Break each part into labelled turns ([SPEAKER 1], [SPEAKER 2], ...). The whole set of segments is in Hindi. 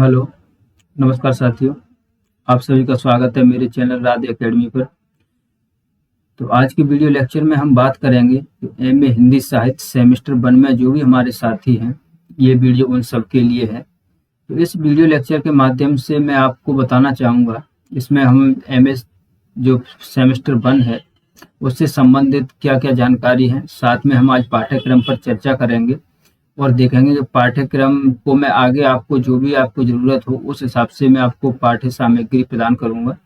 [SPEAKER 1] हेलो, नमस्कार साथियों। आप सभी का स्वागत है मेरे चैनल राधे एकेडमी पर। तो आज की वीडियो लेक्चर में हम बात करेंगे कि एमए हिंदी साहित्य सेमेस्टर 1 में जो भी हमारे साथी हैं, ये वीडियो उन सब के लिए है। तो इस वीडियो लेक्चर के माध्यम से मैं आपको बताना चाहूँगा, इसमें हम एमए जो सेमेस्टर 1 है उससे संबंधित क्या क्या जानकारी है, साथ में हम आज पाठ्यक्रम पर चर्चा करेंगे और देखेंगे कि पाठ्यक्रम को मैं आगे आपको जो भी आपको ज़रूरत हो उस हिसाब से मैं आपको पाठ्य सामग्री प्रदान करूंगा।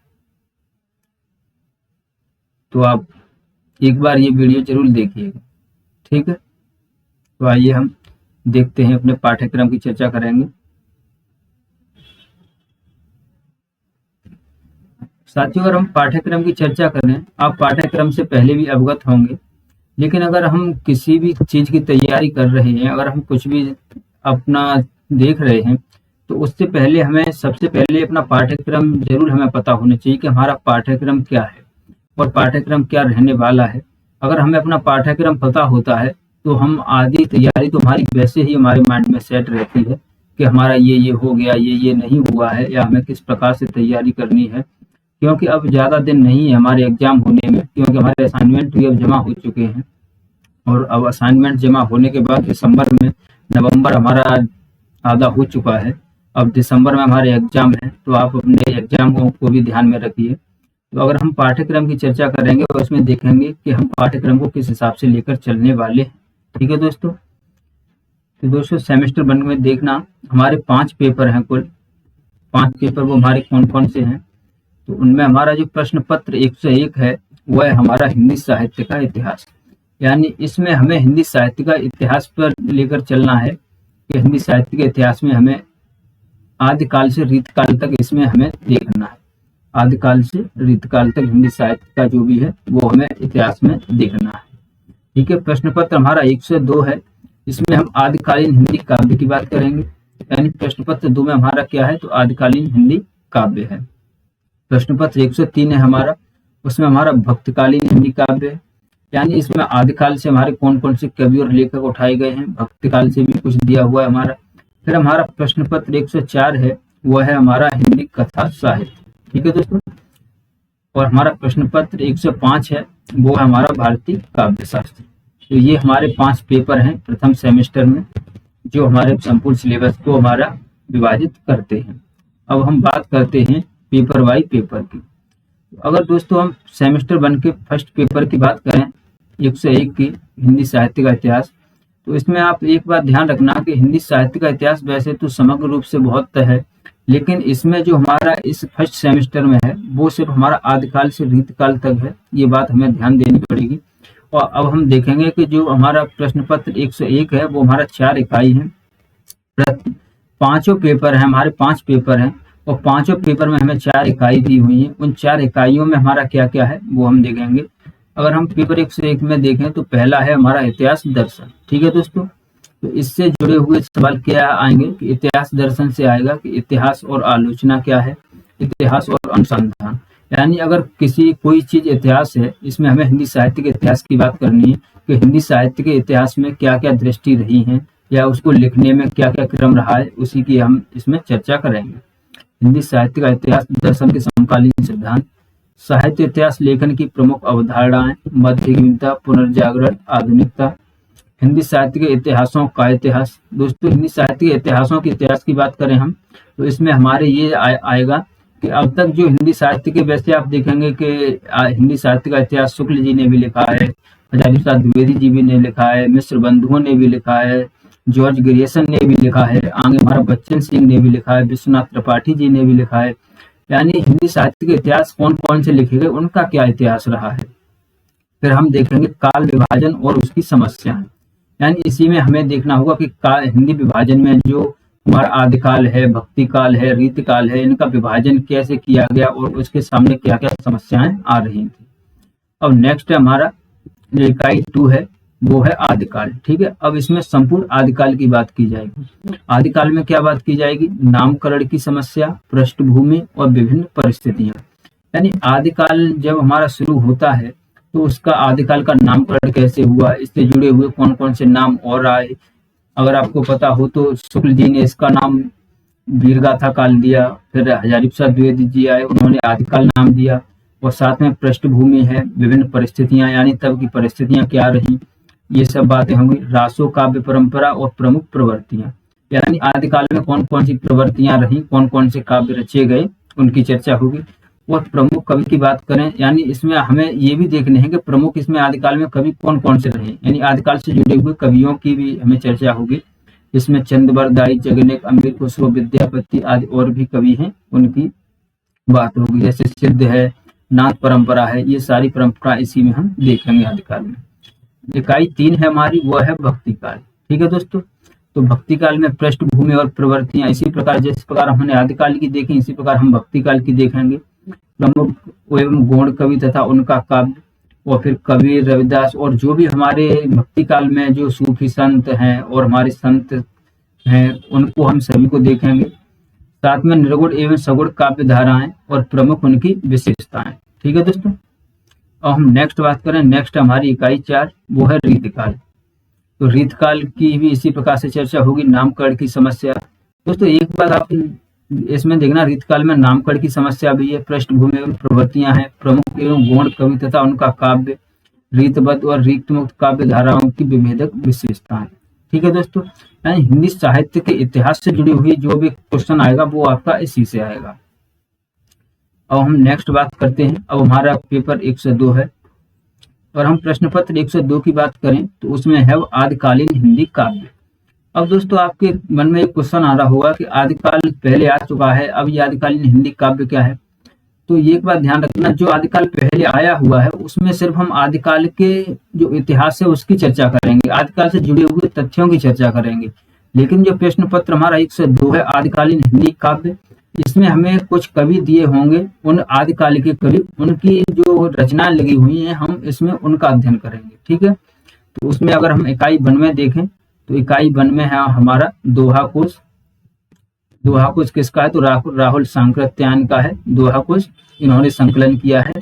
[SPEAKER 1] तो आप एक बार ये वीडियो जरूर देखिएगा, ठीक है। तो आइए हम देखते हैं, अपने पाठ्यक्रम की चर्चा करेंगे। साथियों, अगर हम पाठ्यक्रम की चर्चा करें, आप पाठ्यक्रम से पहले भी अवगत होंगे, लेकिन अगर हम किसी भी चीज़ की तैयारी कर रहे हैं, अगर हम कुछ भी अपना देख रहे हैं, तो उससे पहले हमें सबसे पहले अपना पाठ्यक्रम जरूर हमें पता होना चाहिए कि हमारा पाठ्यक्रम क्या है और पाठ्यक्रम क्या रहने वाला है। अगर हमें अपना पाठ्यक्रम पता होता है तो हम आधी तैयारी तो हमारी वैसे ही हमारे माइंड में सेट रहती है कि हमारा ये हो गया, ये नहीं हुआ है, या हमें किस प्रकार से तैयारी करनी है। क्योंकि अब ज़्यादा दिन नहीं है हमारे एग्जाम होने में, क्योंकि हमारे असाइनमेंट भी अब जमा हो चुके हैं और अब असाइनमेंट जमा होने के बाद दिसंबर में, नवंबर हमारा आधा हो चुका है, अब दिसंबर में हमारे एग्जाम है। तो आप अपने एग्जाम को भी ध्यान में रखिए। तो अगर हम पाठ्यक्रम की चर्चा करेंगे तो उसमें देखेंगे कि हम पाठ्यक्रम को किस हिसाब से लेकर चलने वाले हैं, ठीक है दोस्तों। तो दोस्तों, सेमेस्टर 1 में देखना हमारे 5 पेपर हैं, कुल 5 पेपर। वो हमारे कौन कौन से हैं? तो उनमें हमारा जो प्रश्न पत्र 101 है वह है हमारा हिंदी साहित्य का इतिहास। यानी इसमें हमें हिंदी साहित्य का इतिहास पर लेकर चलना है कि हिंदी साहित्य के इतिहास में हमें आदिकाल से रीतकाल तक इसमें हमें देखना है। आदिकाल से रीतकाल तक हिंदी साहित्य का जो भी है वो हमें इतिहास में देखना है, ठीक है। प्रश्न पत्र हमारा 102 है, इसमें हम आदिकालीन हिंदी काव्य की बात करेंगे। यानी प्रश्न पत्र 2 में हमारा क्या है? तो आदिकालीन हिंदी काव्य है। प्रश्न पत्र 103 है हमारा, उसमें हमारा भक्तकालीन हिंदी काव्य है। यानी इसमें आदिकाल से हमारे कौन कौन से कवि और लेखक उठाए गए हैं, भक्तकाल से भी कुछ दिया हुआ है हमारा। फिर हमारा प्रश्न पत्र 104 है, वह है हमारा हिंदी कथा साहित्य, ठीक है दोस्तों। और हमारा प्रश्न पत्र 105 है, वो है हमारा भारतीय काव्य शास्त्र। तो ये हमारे 5 पेपर हैं प्रथम सेमेस्टर में, जो हमारे संपूर्ण सिलेबस को हमारा विभाजित करते हैं। अब हम बात करते हैं पेपर बाई पेपर की। अगर दोस्तों हम सेमेस्टर 1 के फर्स्ट पेपर की बात करें, 101 की हिंदी साहित्य का इतिहास, तो इसमें आप एक बात ध्यान रखना कि हिंदी साहित्य का इतिहास वैसे तो समग्र रूप से बहुत है, लेकिन इसमें जो हमारा इस फर्स्ट सेमेस्टर में है वो सिर्फ हमारा आदिकाल से रीतकाल तक है। ये बात हमें ध्यान देनी पड़ेगी। और अब हम देखेंगे कि जो हमारा प्रश्न पत्र 101 है वो हमारा 4 इकाई है। पांचों पेपर है हमारे, 5 पेपर हैं और पांचों पेपर में हमें 4 इकाई दी हुई है। उन 4 इकाइयों में हमारा क्या क्या है वो हम देखेंगे। अगर हम पेपर 101 में देखें तो पहला है हमारा इतिहास दर्शन, ठीक है दोस्तों। तो इससे जुड़े हुए सवाल क्या आएंगे कि इतिहास दर्शन से आएगा कि इतिहास और आलोचना क्या है, इतिहास और अनुसंधान। यानी अगर कोई चीज इतिहास है, इसमें हमें हिंदी साहित्य के इतिहास की बात करनी है कि हिंदी साहित्य के इतिहास में क्या क्या दृष्टि रही है या उसको लिखने में क्या क्या क्रम रहा है, उसी की हम इसमें चर्चा करेंगे। हिंदी साहित्य का इतिहास दर्शन के समकालीन सिद्धांत, साहित्य इतिहास लेखन की प्रमुख अवधारणाएं, मध्ययुगीनता, पुनर्जागरण, आधुनिकता, हिंदी साहित्य के इतिहासों का इतिहास। दोस्तों, हिंदी साहित्य के इतिहासों के इतिहास की बात करें हम तो इसमें हमारे ये आएगा कि अब तक जो हिंदी साहित्य के, वैसे आप देखेंगे कि हिंदी साहित्य का इतिहास शुक्ल जी ने भी लिखा है, आचार्य प्रसाद द्विवेदी जी भी ने लिखा है, मिश्र बंधुओं ने भी लिखा है, जॉर्ज ग्रियर्सन ने भी लिखा है, आगे हमारा बच्चन सिंह ने भी लिखा है, विश्वनाथ त्रिपाठी जी ने भी लिखा है। यानी हिंदी साहित्य के इतिहास कौन कौन से लिखे गए, उनका क्या इतिहास रहा है। फिर हम देखेंगे काल विभाजन और उसकी समस्याएं। यानी इसी में हमें देखना होगा कि हिंदी विभाजन में जो हमारा आदिकाल है, भक्ति काल है, रीतकाल है, इनका विभाजन कैसे किया गया और उसके सामने क्या क्या समस्याएं आ रही थी। अब नेक्स्ट है हमारा जो इकाई 2 है वो है आदिकाल, ठीक है। अब इसमें संपूर्ण आदिकाल की बात की जाएगी। आदिकाल में क्या बात की जाएगी? नामकरण की समस्या, पृष्ठभूमि और विभिन्न परिस्थितियां। यानी आदिकाल जब हमारा शुरू होता है तो उसका आदिकाल का नामकरण कैसे हुआ, इससे जुड़े हुए कौन कौन से नाम और आए। अगर आपको पता हो तो शुक्ल जी ने इसका नाम वीरगाथा काल दिया, फिर हजारी प्रसाद द्विवेदी जी आए, उन्होंने आदिकाल नाम दिया, और साथ में पृष्ठभूमि है, विभिन्न परिस्थितियां यानी तब की परिस्थितियां क्या रही, ये सब बातें होंगी। रासो काव्य परंपरा और प्रमुख प्रवृत्तियां, यानी आदिकाल में कौन कौन सी प्रवृत्तियां रही, कौन कौन से काव्य रचे गए, उनकी चर्चा होगी। और प्रमुख कवि की बात करें, यानी इसमें हमें ये भी देखने हैं कि प्रमुख इसमें आदिकाल में कवि कौन कौन से रहे, यानी आदिकाल से जुड़े हुए कवियों की भी हमें चर्चा होगी। इसमें चंद्रवरदाई, जगन्नेक, अमीर खुसरो, विद्यापति आदि और भी कवि हैं, उनकी बात होगी। जैसे सिद्ध है, नाथ परंपरा है, ये सारी परंपरा इसी में हम देखेंगे आदिकाल में। इकाई 3 है हमारी, वो है भक्ति काल। ठीक है दोस्तों, तो भक्ति काल में पृष्ठभूमि और प्रवृत्तियां इसी प्रकार, जिस प्रकार हमने आदिकाल की देखी, इसी प्रकार हम भक्ति काल की देखेंगे। प्रमुख एवं गौण कवि तथा उनका काव्य, और फिर कबीर, रविदास, और जो भी हमारे भक्ति काल में जो सूफी संत हैं और हमारे संत हैं, उनको हम सभी को देखेंगे। साथ में निर्गुण एवं सगुण काव्य धाराएं और प्रमुख उनकी विशेषताएं। ठीक है दोस्तों, अब हम नेक्स्ट बात करें। नेक्स्ट हमारी इकाई 4, वो है रीतिकाल। तो रीतकाल की भी इसी प्रकार से चर्चा होगी। नामकरण की समस्या, दोस्तों एक बात आप इसमें देखना, रीतकाल में नामकरण की समस्या भी है, पृष्ठभूमि एवं प्रवृत्तियां हैं, प्रमुख एवं गौण कवि तथा उनका काव्य, रीतबद्ध और रीत मुक्त काव्य धाराओं की विभेदक विशेषताएं। ठीक है दोस्तों, यानी हिंदी साहित्य के इतिहास से जुड़ी हुई जो भी क्वेश्चन आएगा वो आपका इसी से आएगा। अब हम नेक्स्ट बात करते हैं। अब हमारा पेपर 102 है, और हम प्रश्न पत्र 102 की बात करें तो उसमें है आदिकालीन हिंदी काव्य। अब दोस्तों आपके मन में एक क्वेश्चन आ रहा होगा कि आदिकाल पहले आ चुका है, अब ये आदिकालीन हिंदी काव्य क्या है। तो ये एक बात ध्यान रखना, जो आदिकाल पहले आया हुआ है उसमें सिर्फ हम आदिकाल के जो इतिहास है उसकी चर्चा करेंगे, आदिकाल से जुड़े हुए तथ्यों की चर्चा करेंगे। लेकिन जो प्रश्न पत्र हमारा 102 है आदिकालीन हिंदी काव्य, इसमें हमें कुछ कवि दिए होंगे, उन आदिकाल के कवि, उनकी जो रचनाएं लगी हुई हैं, हम इसमें उनका अध्ययन करेंगे। ठीक है, तो उसमें अगर हम इकाई 1 में देखें तो इकाई 1 में है हमारा दोहा कुश। दोहा कुश किसका है, तो राहुल सांकृत्यायन का है दोहा कुश, इन्होंने संकलन किया है।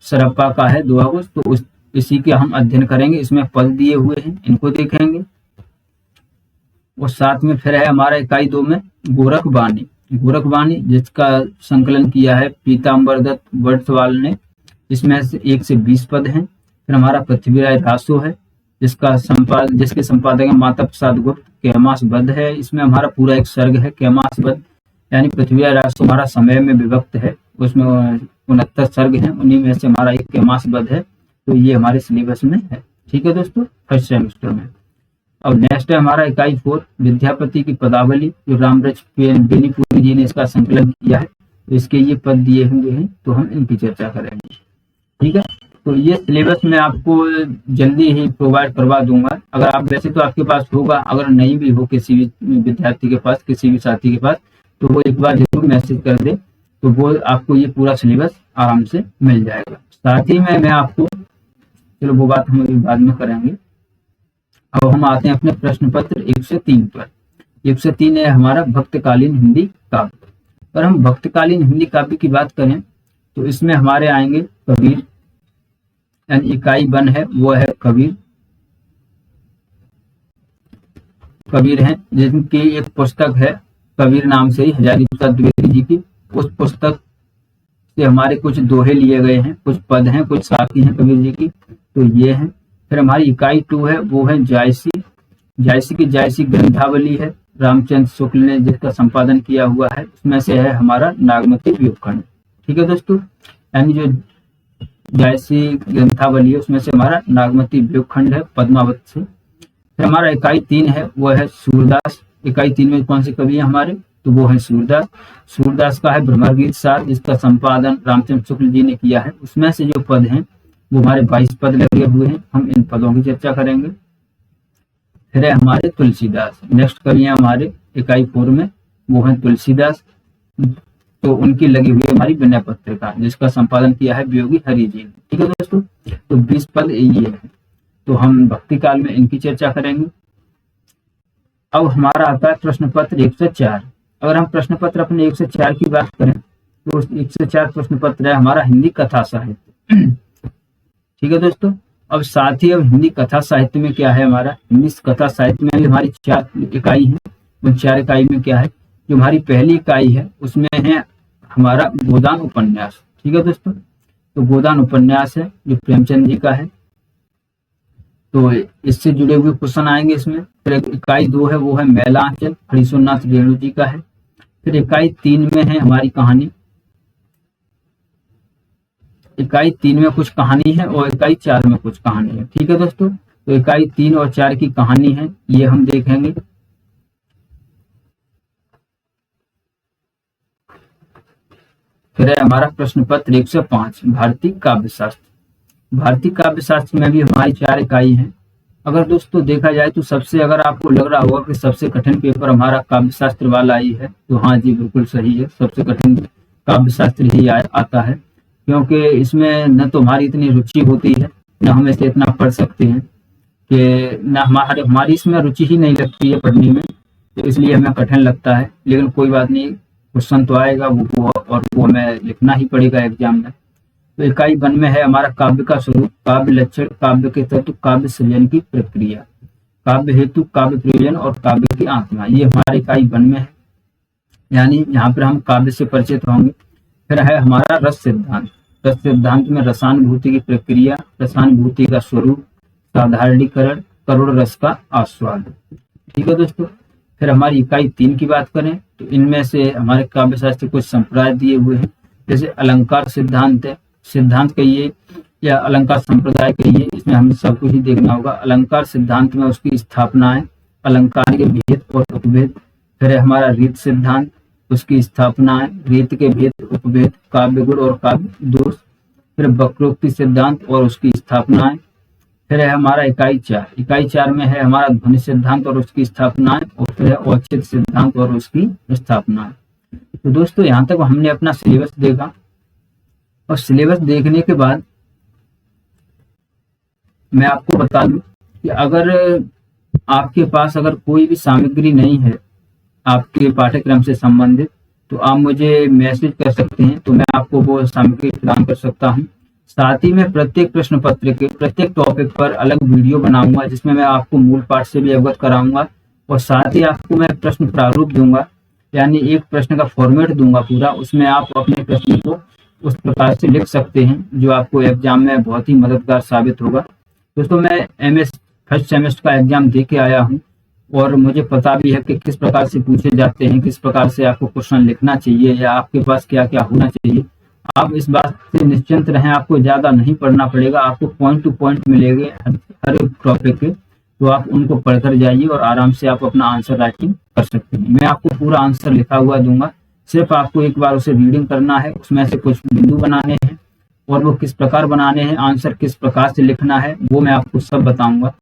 [SPEAKER 1] सरप्पा का है दोहा कुश, तो इसी के हम अध्ययन करेंगे। इसमें पद दिए हुए हैं, इनको देखेंगे। और साथ में फिर है हमारा इकाई 2 में गोरखवाणी। गोरखवाणी जिसका संकलन किया है पीताम्बर दत्त वर्षवाल ने, इसमें से 1 से 20 पद हैं। फिर हमारा पृथ्वीराज रासो है, जिसके संपादक है माता प्रसाद गुप्त। कैमास बद्ध है, इसमें हमारा पूरा एक सर्ग है कैमास बद्ध, यानी पृथ्वीराज रासो हमारा समय में विभक्त है, उसमें 69 सर्ग हैं, उन्हीं में से हमारा एक कैमास बद्ध है। तो ये हमारे सिलेबस में है। ठीक है दोस्तों, फर्स्ट सेमेस्टर में। अब नेक्स्ट है हमारा इकाई 4 विद्यापति की पदावली, जो रामरच बेनीपुरी जी ने इसका संकलन किया है। तो इसके ये पद दिए हुए हैं, तो हम इनकी चर्चा करेंगे। ठीक है, तो ये सिलेबस मैं आपको जल्दी ही प्रोवाइड करवा दूंगा। अगर आप वैसे तो आपके पास होगा, अगर नहीं भी हो किसी भी विद्यार्थी के पास, किसी भी साथी के पास, तो वो एक बार जरूर मैसेज कर दे, तो वो आपको ये पूरा सिलेबस आराम से मिल जाएगा। साथ ही में मैं आपको, चलो वो बात हम अभी बाद में करेंगे। अब हम आते हैं अपने प्रश्न पत्र 103 पर। 103 है हमारा भक्तकालीन हिंदी काव्य। अगर हम भक्तकालीन हिंदी काव्य की बात करें तो इसमें हमारे आएंगे कबीर, यानी इकाई 1 है वो है कबीर। कबीर हैं जिनकी एक पुस्तक है कबीर नाम से ही, हजारी प्रसाद द्विवेदी जी की। उस पुस्तक से हमारे कुछ दोहे लिए गए हैं, कुछ पद हैं, कुछ साखी हैं कबीर जी की, तो ये हैं। फिर हमारी इकाई 2 है वो है जायसी। जायसी की जायसी ग्रंथावली है, रामचंद्र शुक्ल ने जिसका संपादन किया हुआ है। उसमें से है हमारा नागमती व्युत्पन्न। ठीक है दोस्तों, यानी जो जायसी ग्रंथावली है उसमें से हमारा नागमती व्युत्पन्न है पद्मावत से। फिर हमारा इकाई 3 है वो है सूरदास। इकाई 3 में कौन से कवि हैं हमारे, तो वो है सूरदास। सूरदास का है भ्रमर गीत सार, जिसका संपादन रामचंद्र शुक्ल जी ने किया है। उसमें से जो पद हैं वो हमारे 22 पद लगे हुए हैं, हम इन पदों की चर्चा करेंगे। फिर है हमारे तुलसीदास। नेक्स्ट कवि हैं हमारे इकाई 4 में, वो है तुलसीदास। तो उनकी लगी हुई हमारी विनय पत्रिका, जिसका संपादन किया है वियोगी हरि जी ने। ठीक है दोस्तों, तो 20 पद ये है, तो हम भक्ति काल में इनकी चर्चा करेंगे। अब हमारा आता है प्रश्न पत्र 104। अगर हम प्रश्न पत्र अपने 104 की बात करें तो 104 प्रश्न पत्र है हमारा हिंदी कथा साहित्य। ठीक है दोस्तों, अब साथ ही अब हिंदी कथा साहित्य में क्या है हमारा, हिंदी कथा साहित्य में हमारी 4 इकाई है। उन 4 इकाई में क्या है, जो हमारी पहली इकाई है उसमें है हमारा गोदान उपन्यास। ठीक है दोस्तों, तो गोदान उपन्यास है जो प्रेमचंद जी का है, तो इससे जुड़े हुए क्वेश्चन आएंगे इसमें। फिर इकाई 2 है वो है मैला आंचल, हरिशुरनाथ रेणु जी का है। फिर इकाई 3 में है हमारी कहानी, इकाई 3 में कुछ कहानी है और इकाई 4 में कुछ कहानी है। ठीक है दोस्तों, तो इकाई 3 और 4 की कहानी है ये हम देखेंगे। फिर है हमारा प्रश्न पत्र 105 भारतीय काव्य शास्त्र। भारतीय काव्य शास्त्र में भी हमारी 4 इकाई है। अगर दोस्तों देखा जाए तो सबसे, अगर आपको लग रहा होगा कि सबसे कठिन पेपर हमारा काव्य शास्त्र वाला ही है, तो हाँ जी बिल्कुल सही है, सबसे कठिन काव्य शास्त्र ही आता है, क्योंकि इसमें न तो हमारी इतनी रुचि होती है, न हम इसे इतना पढ़ सकते हैं कि न हमारी इसमें रुचि ही नहीं लगती है पढ़ने में, तो इसलिए हमें कठिन लगता है। लेकिन कोई बात नहीं, क्वेश्चन तो आएगा वो और वो हमें लिखना ही पड़ेगा एग्जाम में। तो इकाई 1 में है हमारा काव्य का स्वरूप, काव्य लक्षण, काव्य के तत्व, काव्य सृजन की प्रक्रिया, काव्य हेतु, काव्य प्रयोजन और काव्य की आत्मा, ये हमारी इकाई 1 में है, यानी यहाँ पर हम काव्य से परिचित होंगे। फिर है हमारा रस सिद्धांत। रस सिद्धांत में रसानुभूति की प्रक्रिया, रसानुभूति का स्वरूप, साधारणीकरण, करुण रस का आस्वाद। ठीक है दोस्तों, फिर हमारी इकाई 3 की बात करें तो इनमें से हमारे काव्य शास्त्र कुछ संप्रदाय दिए हुए हैं, जैसे अलंकार सिद्धांत है, सिद्धांत कहिए या अलंकार संप्रदाय कहिए, इसमें हमें सब कुछ ही देखना होगा। अलंकार सिद्धांत में उसकी स्थापना है, अलंकार के भेद और उपभेद। फिर है हमारा रीत सिद्धांत, उसकी स्थापना है, रीत के भेद, उपभेद, काव्य गुण और काव्य दोष। फिर वक्रोक्ति सिद्धांत और उसकी स्थापना है। फिर है हमारा इकाई 4, इकाई 4 में है हमारा ध्वनि सिद्धांत और उसकी स्थापना है, और फिर है औचित्य सिद्धांत और उसकी स्थापना है। तो दोस्तों यहाँ तक हमने अपना सिलेबस देखा, और सिलेबस देखने के बाद मैं आपको बता दूं कि अगर आपके पास अगर कोई भी सामग्री नहीं है आपके पाठ्यक्रम से संबंधित, तो आप मुझे मैसेज कर सकते हैं, तो मैं आपको वो सामग्री प्रदान कर सकता हूं। साथ ही मैं प्रत्येक प्रश्न पत्र के प्रत्येक टॉपिक पर अलग वीडियो बनाऊंगा, जिसमें मैं आपको मूल पाठ से भी अवगत कराऊंगा, और साथ ही आपको मैं प्रश्न प्रारूप दूंगा, यानी एक प्रश्न का फॉर्मेट दूंगा पूरा, उसमें आप अपने प्रश्न को उस प्रकार से लिख सकते हैं जो आपको एग्जाम में बहुत ही मददगार साबित होगा। दोस्तों मैं MS फर्स्ट सेमेस्टर का एग्जाम दे के आया हूँ, और मुझे पता भी है कि किस प्रकार से पूछे जाते हैं, किस प्रकार से आपको क्वेश्चन लिखना चाहिए या आपके पास क्या क्या होना चाहिए। आप इस बात से निश्चिंत रहें, आपको ज्यादा नहीं पढ़ना पड़ेगा, आपको पॉइंट टू पॉइंट मिलेंगे हर एक टॉपिक के, तो आप उनको पढ़कर जाइए और आराम से आप अपना आंसर राइटिंग कर सकते हैं। मैं आपको पूरा आंसर लिखा हुआ दूंगा, सिर्फ आपको एक बार उसे रीडिंग करना है, उसमें से कुछ बिंदु बनाने हैं, और वो किस प्रकार बनाने हैं, आंसर किस प्रकार से लिखना है, वो मैं आपको सब बताऊंगा।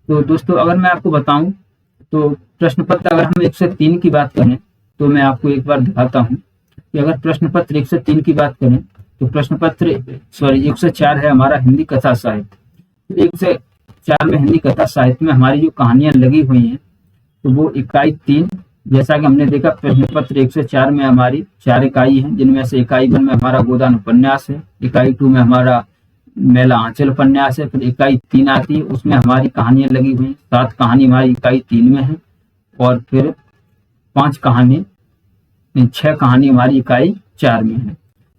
[SPEAKER 1] तो दोस्तों अगर मैं आपको बताऊं तो प्रश्न पत्र अगर हम 103 की बात करें, तो मैं आपको एक बार दिखाता हूं कि अगर प्रश्न पत्र 103 की बात करें तो प्रश्न पत्र 104 है हमारा हिंदी कथा साहित्य। 104 में हिंदी कथा साहित्य में हमारी जो कहानियां लगी हुई हैं, तो वो इकाई 3, जैसा कि हमने देखा प्रश्न पत्र 104 में हमारी 4 इकाई हैं, जिनमें से इकाई 1 में हमारा गोदान उपन्यास है, इकाई 2 में हमारा मेला आंचल उपन्यास है, फिर इकाई 3 आती है, उसमें हमारी कहानियां लगी हुई 7 कहानी हमारी इकाई 3 में है, और फिर 6 कहानी हमारी इकाई 4 में है।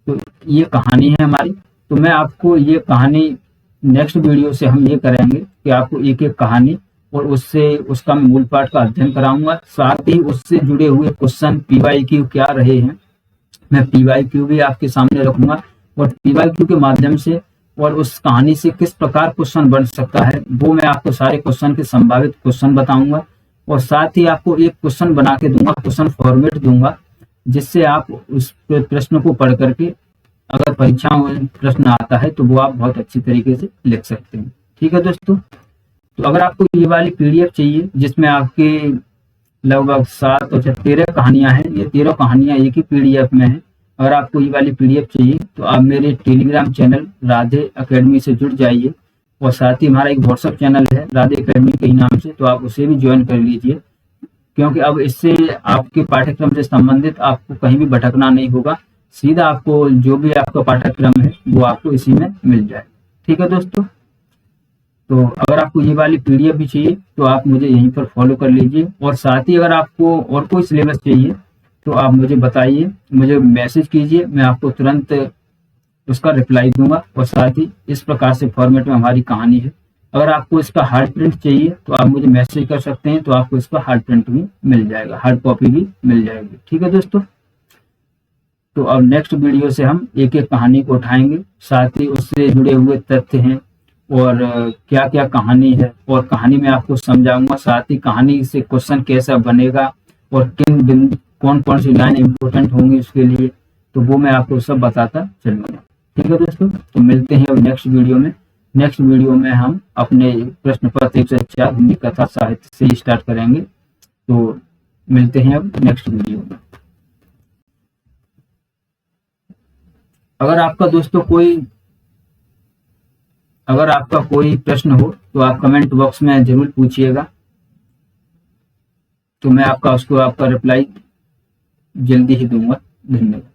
[SPEAKER 1] तो ये कहानी है हमारी। तो मैं आपको ये कहानी नेक्स्ट वीडियो से हम ये करेंगे कि आपको एक एक कहानी और उससे उसका मैं मूल पाठ का अध्ययन कराऊंगा, साथ ही उससे जुड़े हुए क्वेश्चन PYQ क्या रहे हैं, मैं PYQ भी आपके सामने रखूंगा, और PYQ के माध्यम से और उस कहानी से किस प्रकार क्वेश्चन बन सकता है, वो मैं आपको सारे क्वेश्चन के संभावित क्वेश्चन बताऊंगा, और साथ ही आपको एक क्वेश्चन बना के दूंगा, क्वेश्चन फॉर्मेट दूंगा, जिससे आप उस प्रश्न को पढ़ करके अगर परीक्षा में प्रश्न आता है तो वो आप बहुत अच्छी तरीके से लिख सकते हैं। ठीक है दोस्तों, तो अगर आपको ये वाली PDF चाहिए जिसमें आपके लगभग 7 और 13 कहानियां हैं, ये 13 कहानियां एक ही PDF में है, अगर आपको ये वाली PDF चाहिए तो आप मेरे टेलीग्राम चैनल राधे एकेडमी से जुड़ जाइए, और साथ ही हमारा एक WhatsApp चैनल है राधे एकेडमी के ही नाम से, तो आप उसे भी ज्वाइन कर लीजिए, क्योंकि अब इससे आपके पाठ्यक्रम से संबंधित आपको कहीं भी भटकना नहीं होगा, सीधा आपको जो भी आपका पाठ्यक्रम है वो आपको इसी में मिल जाए। ठीक है दोस्तों, तो अगर आपको ये वाली PDF भी चाहिए तो आप मुझे यहीं पर फॉलो कर लीजिए, और साथ ही अगर आपको और कोई सिलेबस चाहिए तो आप मुझे बताइए, मुझे मैसेज कीजिए, मैं आपको तुरंत उसका रिप्लाई दूंगा। और साथ ही इस प्रकार से फॉर्मेट में हमारी कहानी है। अगर आपको इसका हार्ड प्रिंट चाहिए तो आप मुझे मैसेज कर सकते हैं, तो आपको इसका हार्ड प्रिंट भी मिल जाएगा, हार्ड कॉपी भी मिल जाएगी। ठीक है दोस्तों, तो अब नेक्स्ट वीडियो से हम एक एक कहानी को उठाएंगे, साथ ही उससे जुड़े हुए तथ्य हैं और क्या क्या कहानी है, और कहानी में आपको समझाऊंगा। साथ ही कहानी से क्वेश्चन कैसा बनेगा और कौन कौन सी लाइन इंपॉर्टेंट होंगी उसके लिए, तो वो मैं आपको सब बताता चलूंगा। ठीक है दोस्तों, तो मिलते हैं अब नेक्स्ट वीडियो में। नेक्स्ट वीडियो में हम अपने प्रश्न पत्र 1 से 4 हिंदी कथा साहित्य से स्टार्ट करेंगे। तो मिलते हैं अब नेक्स्ट वीडियो में। अगर आपका दोस्तों अगर आपका कोई प्रश्न हो तो आप कमेंट बॉक्स में जरूर पूछिएगा, तो मैं आपका रिप्लाई जल्दी ही दूंगा। धन्यवाद।